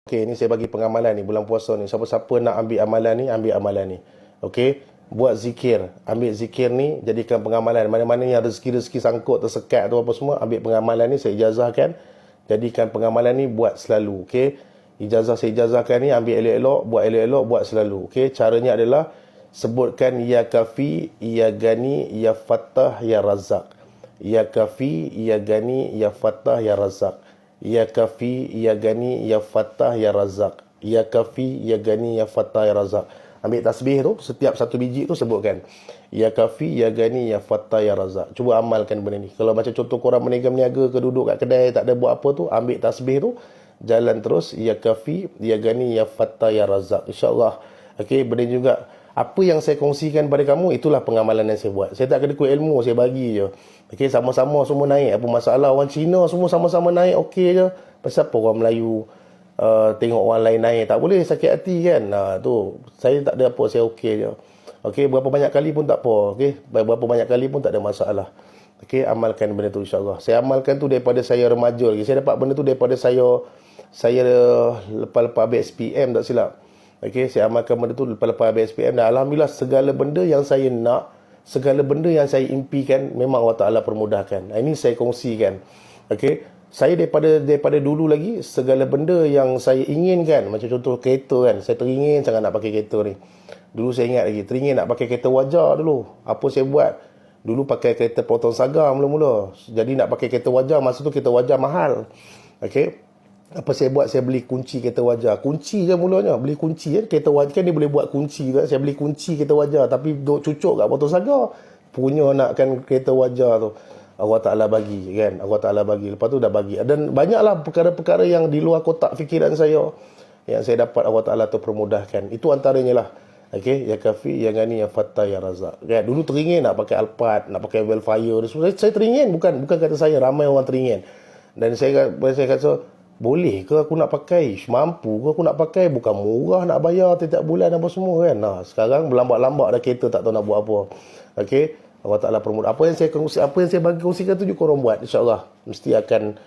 Okey, ni saya bagi pengamalan ni bulan puasa ni. Siapa-siapa nak ambil amalan ni, ambil amalan ni. Okey, buat zikir. Ambil zikir ni, jadikan pengamalan. Mana-mana yang rezeki-rezeki sangkut, tersekat tu apa semua, ambil pengamalan ni, saya ijazahkan. Jadikan pengamalan ni, buat selalu. Okey, saya ijazahkan ni, ambil elok-elok, buat selalu. Okey, caranya adalah, sebutkan Ya Kafi, Ya Gani, Ya Fattah, Ya Razak. Ya Kafi, Ya Gani, Ya Fattah, Ya Razak. Ya Kafi, Ya Gani, Ya Fattah, Ya Razak. Ya Kafi, Ya Gani, Ya Fattah, Ya Razak. Ambil tasbih tu, setiap satu biji tu sebutkan. Ya Kafi, Ya Gani, Ya Fattah, Ya Razak. Cuba amalkan benda ni. Kalau macam contoh korang berniaga-niaga ke duduk kat kedai, tak ada buat apa tu, ambil tasbih tu, jalan terus. Ya Kafi, Ya Gani, Ya Fattah, Ya Razak. InsyaAllah. Okey, benda juga. Apa yang saya kongsikan pada kamu, itulah pengamalan yang saya buat. Saya tak kena ikut ilmu, saya bagi je. Okey, sama-sama semua naik. Apa masalah? Orang Cina semua sama-sama naik, okey je. Pasal apa orang Melayu tengok orang lain naik? Tak boleh, sakit hati kan? Tu, saya tak ada apa, saya okey je. Okey, berapa banyak kali pun tak apa. Okey, berapa banyak kali pun tak ada masalah. Okey, amalkan benda tu insyaAllah. Saya amalkan tu daripada saya remaja lagi. Saya dapat benda tu daripada saya lepas-lepas habis SPM, tak silap. Okey, saya amalkan benda tu lepas-lepas habis SPM. Dan Alhamdulillah, segala benda yang saya nak, segala benda yang saya impikan, memang Allah Ta'ala permudahkan. Ini saya kongsikan. Okey, saya daripada dulu lagi, segala benda yang saya inginkan, macam contoh kereta kan, saya teringin sangat nak pakai kereta ni. Dulu saya ingat lagi, teringin nak pakai kereta wajar dulu. Apa saya buat? Dulu pakai kereta potong sagar mula-mula. Jadi nak pakai kereta wajar, masa tu kereta wajar mahal. Okey, apa saya buat? Saya beli kunci kereta wajar. Kunci je mulanya. Beli kunci kan. Kereta wajar kan dia boleh buat kunci kan. Saya beli kunci kereta wajar. Tapi duk cucuk kat potong sagar. Punya nakkan kereta wajar tu. Allah Ta'ala bagi kan. Allah Ta'ala bagi. Lepas tu dah bagi. Dan banyaklah perkara-perkara yang di luar kotak fikiran saya. Yang saya dapat Allah Ta'ala tu permudahkan. Itu antaranya lah. Okey, Ya Kafi, Ya Gani, Ya Fattah, Ya Razak. Kan? Dulu teringin nak pakai Alphard, nak pakai Velfire. Saya teringin. Bukan kata saya. Ramai orang teringin. Dan saya kata, boleh ke aku nak pakai? Mampu ke aku nak pakai? Bukan murah nak bayar setiap bulan apa semua kan. Sekarang berlambak-lambak dah kereta, tak tahu nak buat apa. Okey, Allah Ta'ala permudah. Apa yang saya bagi kongsikan tu juga korang buat, insyaAllah. Mesti akan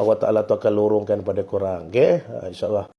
Allah Ta'ala tu akan lorongkan pada korang. Okey, insyaAllah.